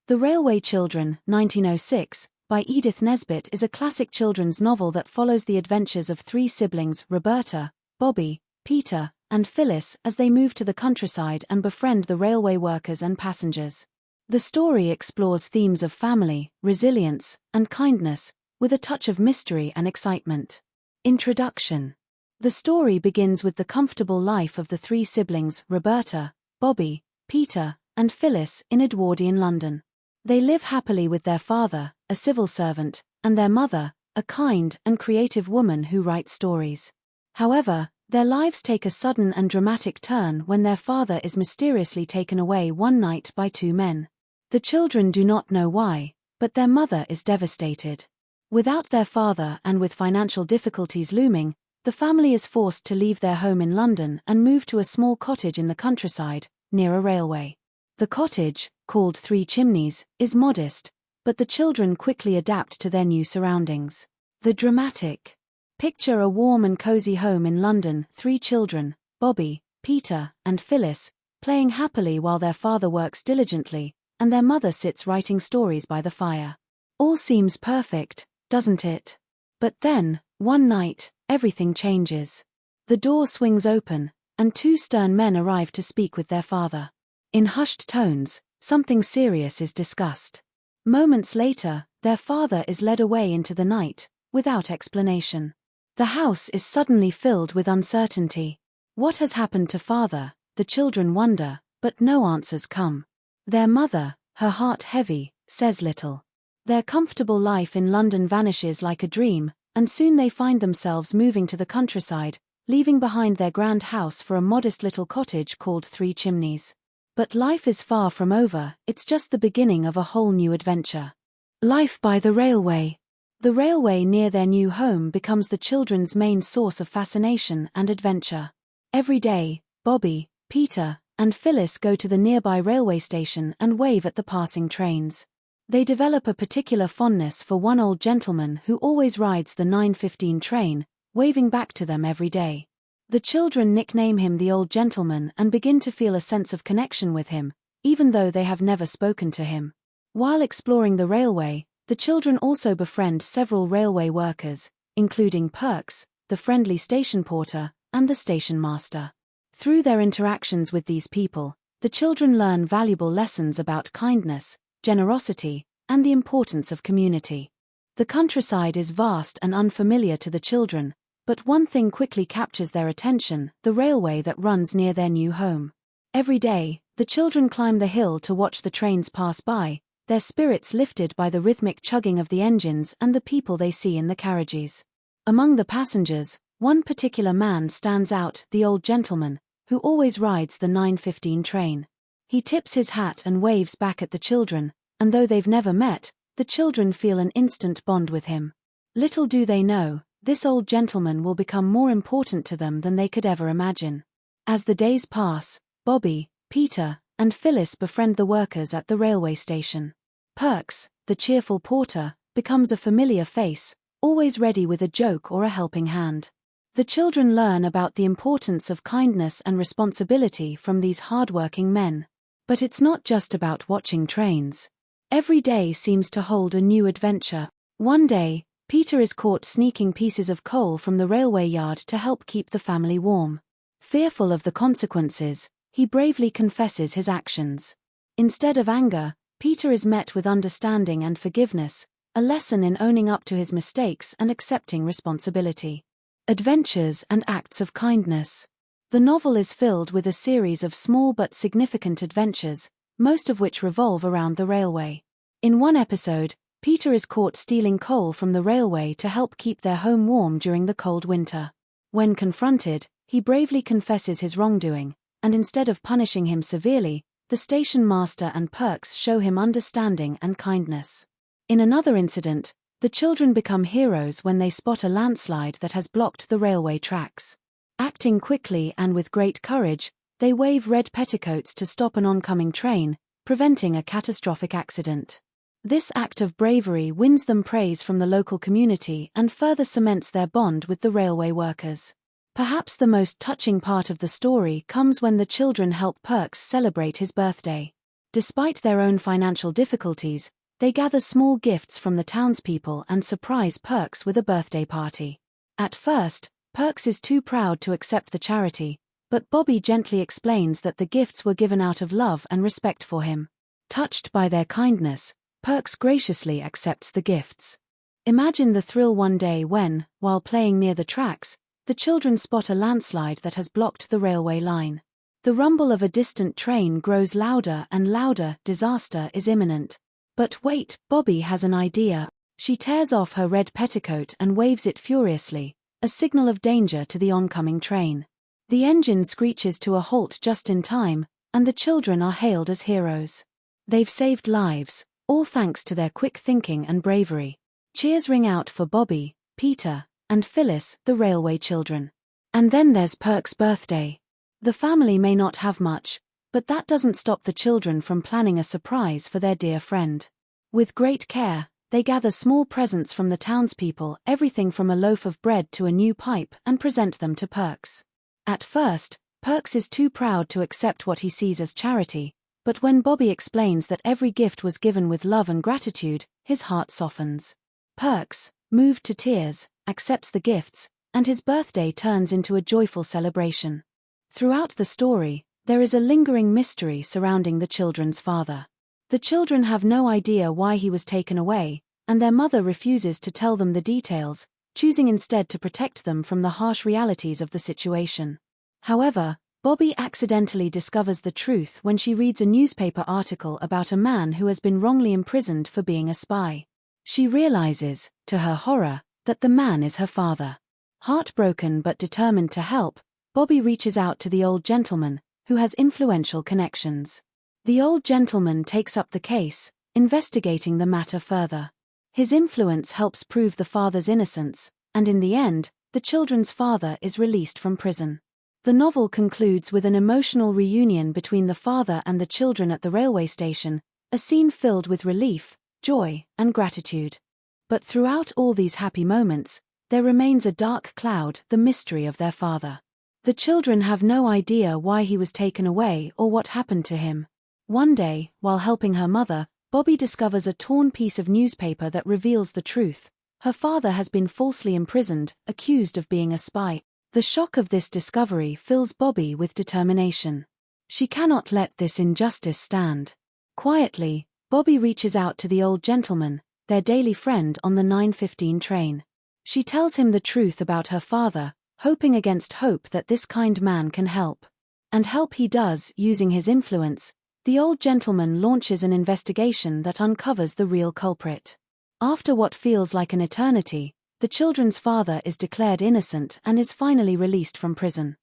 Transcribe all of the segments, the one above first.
The Railway Children, 1906, by Edith Nesbit is a classic children's novel that follows the adventures of three siblings, Roberta, Bobby, Peter, and Phyllis, as they move to the countryside and befriend the railway workers and passengers. The story explores themes of family, resilience, and kindness, with a touch of mystery and excitement. Introduction. The story begins with the comfortable life of the three siblings, Roberta, Bobby, Peter, and Phyllis, in Edwardian London. They live happily with their father, a civil servant, and their mother, a kind and creative woman who writes stories. However, their lives take a sudden and dramatic turn when their father is mysteriously taken away one night by two men. The children do not know why, but their mother is devastated. Without their father and with financial difficulties looming, the family is forced to leave their home in London and move to a small cottage in the countryside, near a railway. The cottage, called Three Chimneys, is modest, but the children quickly adapt to their new surroundings. The dramatic. Picture a warm and cozy home in London, three children, Bobby, Peter, and Phyllis, playing happily while their father works diligently, and their mother sits writing stories by the fire. All seems perfect, doesn't it? But then, one night, everything changes. The door swings open, and two stern men arrive to speak with their father. In hushed tones, something serious is discussed. Moments later, their father is led away into the night, without explanation. The house is suddenly filled with uncertainty. What has happened to father, the children wonder, but no answers come. Their mother, her heart heavy, says little. Their comfortable life in London vanishes like a dream, and soon they find themselves moving to the countryside, leaving behind their grand house for a modest little cottage called Three Chimneys. But life is far from over, it's just the beginning of a whole new adventure. Life by the railway. The railway near their new home becomes the children's main source of fascination and adventure. Every day, Bobby, Peter, and Phyllis go to the nearby railway station and wave at the passing trains. They develop a particular fondness for one old gentleman who always rides the 9:15 train, waving back to them every day. The children nickname him the Old Gentleman and begin to feel a sense of connection with him, even though they have never spoken to him. While exploring the railway, the children also befriend several railway workers, including Perks, the friendly station porter, and the station master. Through their interactions with these people, the children learn valuable lessons about kindness, generosity, and the importance of community. The countryside is vast and unfamiliar to the children, but one thing quickly captures their attention: the railway that runs near their new home. Every day, the children climb the hill to watch the trains pass by, their spirits lifted by the rhythmic chugging of the engines and the people they see in the carriages. Among the passengers, one particular man stands out, the old gentleman, who always rides the 9:15 train. He tips his hat and waves back at the children, and though they've never met, the children feel an instant bond with him. Little do they know, this old gentleman will become more important to them than they could ever imagine. As the days pass, Bobby, Peter, and Phyllis befriend the workers at the railway station. Perks, the cheerful porter, becomes a familiar face, always ready with a joke or a helping hand. The children learn about the importance of kindness and responsibility from these hard-working men. But it's not just about watching trains. Every day seems to hold a new adventure. One day, Peter is caught sneaking pieces of coal from the railway yard to help keep the family warm. Fearful of the consequences, he bravely confesses his actions. Instead of anger, Peter is met with understanding and forgiveness, a lesson in owning up to his mistakes and accepting responsibility. Adventures and acts of kindness. The novel is filled with a series of small but significant adventures, most of which revolve around the railway. In one episode, Peter is caught stealing coal from the railway to help keep their home warm during the cold winter. When confronted, he bravely confesses his wrongdoing, and instead of punishing him severely, the station master and Perks show him understanding and kindness. In another incident, the children become heroes when they spot a landslide that has blocked the railway tracks. Acting quickly and with great courage, they wave red petticoats to stop an oncoming train, preventing a catastrophic accident. This act of bravery wins them praise from the local community and further cements their bond with the railway workers. Perhaps the most touching part of the story comes when the children help Perks celebrate his birthday. Despite their own financial difficulties, they gather small gifts from the townspeople and surprise Perks with a birthday party. At first, Perks is too proud to accept the charity, but Bobby gently explains that the gifts were given out of love and respect for him. Touched by their kindness, Perks graciously accepts the gifts. Imagine the thrill one day when, while playing near the tracks, the children spot a landslide that has blocked the railway line. The rumble of a distant train grows louder and louder. Disaster is imminent. But wait, Bobby has an idea. She tears off her red petticoat and waves it furiously, a signal of danger to the oncoming train. The engine screeches to a halt just in time, and the children are hailed as heroes. They've saved lives, all thanks to their quick thinking and bravery. Cheers ring out for Bobby, Peter, and Phyllis, the railway children. And then there's Perk's birthday. The family may not have much, but that doesn't stop the children from planning a surprise for their dear friend. With great care, they gather small presents from the townspeople, everything from a loaf of bread to a new pipe, and present them to Perks. At first, Perks is too proud to accept what he sees as charity, but when Bobby explains that every gift was given with love and gratitude, his heart softens. Perks, moved to tears, accepts the gifts, and his birthday turns into a joyful celebration. Throughout the story, there is a lingering mystery surrounding the children's father. The children have no idea why he was taken away, and their mother refuses to tell them the details, choosing instead to protect them from the harsh realities of the situation. However, Bobby accidentally discovers the truth when she reads a newspaper article about a man who has been wrongly imprisoned for being a spy. She realizes, to her horror, that the man is her father. Heartbroken but determined to help, Bobby reaches out to the old gentleman, who has influential connections. The old gentleman takes up the case, investigating the matter further. His influence helps prove the father's innocence, and in the end, the children's father is released from prison. The novel concludes with an emotional reunion between the father and the children at the railway station, a scene filled with relief, joy, and gratitude. But throughout all these happy moments, there remains a dark cloud, the mystery of their father. The children have no idea why he was taken away or what happened to him. One day, while helping her mother, Bobby discovers a torn piece of newspaper that reveals the truth. Her father has been falsely imprisoned, accused of being a spy. The shock of this discovery fills Bobby with determination. She cannot let this injustice stand. Quietly, Bobby reaches out to the old gentleman, their daily friend on the 9:15 train. She tells him the truth about her father, hoping against hope that this kind man can help. And help he does, using his influence. The old gentleman launches an investigation that uncovers the real culprit. After what feels like an eternity, the children's father is declared innocent and is finally released from prison.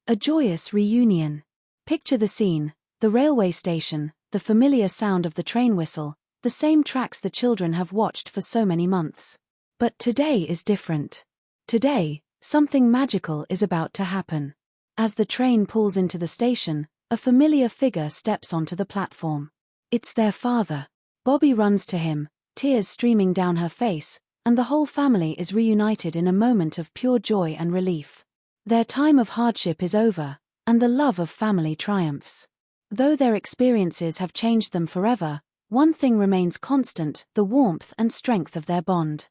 A joyous reunion. Picture the scene, the railway station, the familiar sound of the train whistle, the same tracks the children have watched for so many months. But today is different. Today, something magical is about to happen. As the train pulls into the station, a familiar figure steps onto the platform. It's their father. Bobby runs to him, tears streaming down her face, and the whole family is reunited in a moment of pure joy and relief. Their time of hardship is over, and the love of family triumphs. Though their experiences have changed them forever, one thing remains constant: the warmth and strength of their bond.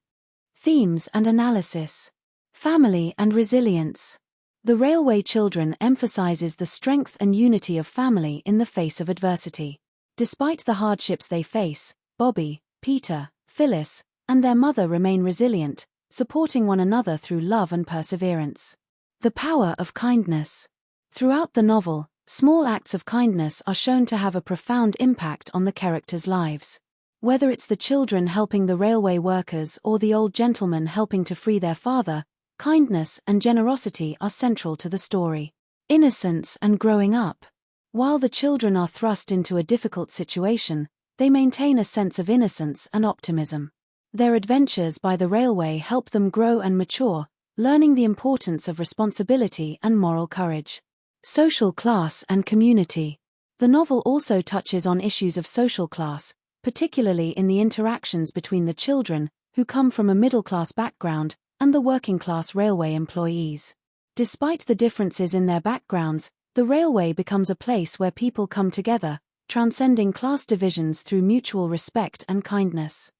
Themes and analysis. Family and resilience. The Railway Children emphasizes the strength and unity of family in the face of adversity. Despite the hardships they face, Bobby, Peter, Phyllis, and their mother remain resilient, supporting one another through love and perseverance. The power of kindness. Throughout the novel, small acts of kindness are shown to have a profound impact on the characters' lives. Whether it's the children helping the railway workers or the old gentleman helping to free their father, kindness and generosity are central to the story. Innocence and growing up. While the children are thrust into a difficult situation, they maintain a sense of innocence and optimism. Their adventures by the railway help them grow and mature, learning the importance of responsibility and moral courage. Social class and community. The novel also touches on issues of social class, particularly in the interactions between the children, who come from a middle-class background, and the working-class railway employees. Despite the differences in their backgrounds, the railway becomes a place where people come together, transcending class divisions through mutual respect and kindness.